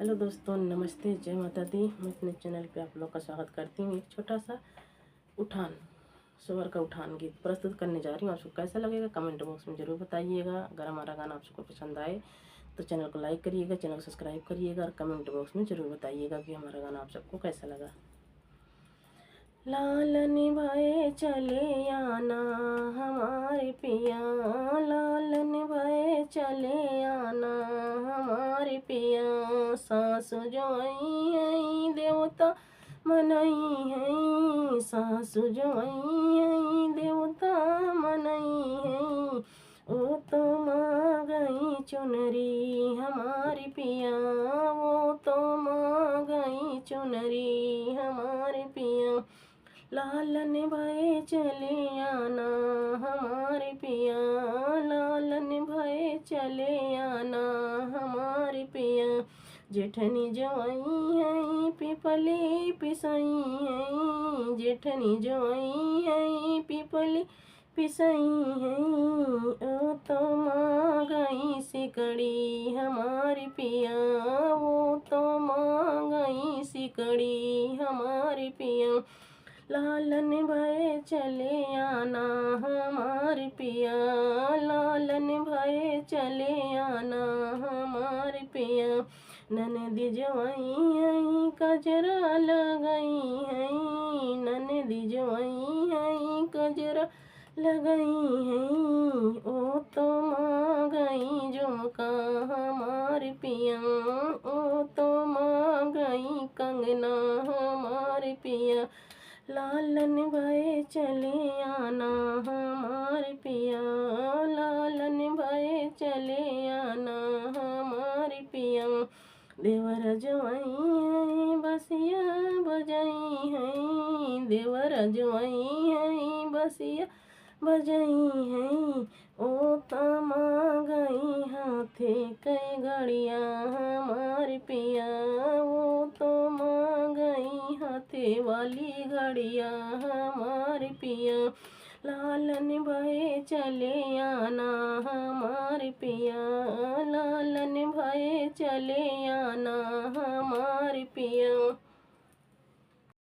Hello दोस्तों, नमस्ते, जय माता दी। मैं अपने चैनल पे आप लोग का स्वागत करती हूँ। एक छोटा सा उठान, स्वर का उठान गीत प्रस्तुत करने जा रही हूँ। आपको कैसा लगेगा कमेंट बॉक्स में ज़रूर बताइएगा। अगर हमारा गाना आप सबको पसंद आए तो चैनल को लाइक करिएगा, चैनल को सब्सक्राइब करिएगा और कमेंट बॉक्स में ज़रूर बताइएगा कि हमारा गाना आप सबको कैसा लगा। लालन भाई चले आना हमारे पिया, लालन भाई चले आना हमारे पिया। सासु जो आई देवता मनई है, सासु जो आई देवता मनई है। ओ तो माँ गई चुनरी हमारी पिया, वो तो माँ गई चुनरी हमारे पिया। लालन भाई चले आना हमारे पिया, लालन भाई चले आना हमारे पिया। जेठनी जो आई है पिपली पिसई है, जेठनी जो आई है पिपली पिसई है। ओ तो माँ गई सिकड़ी हमारी पिया, वो तो माँ गई सिकड़ी हमारी पिया। लालन भाई चले आना हमारे पिया, लालन भाई चले आना हमारे पिया। ननदी जो आई कजरा लगाई है, ननदी जो आई कजरा लगाई है। ओ तो माँ गई झुमका हमारे पिया, ओ तो माँ गई कंगना हमारे पिया। लालन भाई चले आना हमारे पिया, लालन भाई चले आना हमारे पिया। देवर जो आई है बसिया बजाई है, देवर जो आई है बसिया बजाई है। ओ तमा गई हाथे कई घड़िया हमारे पिया, वो तो माँ गई हाथे वाली घड़िया हमारे पिया। लालन भाई चले आना हमारे पिया, लालन भाई चले आना हमारे पिया।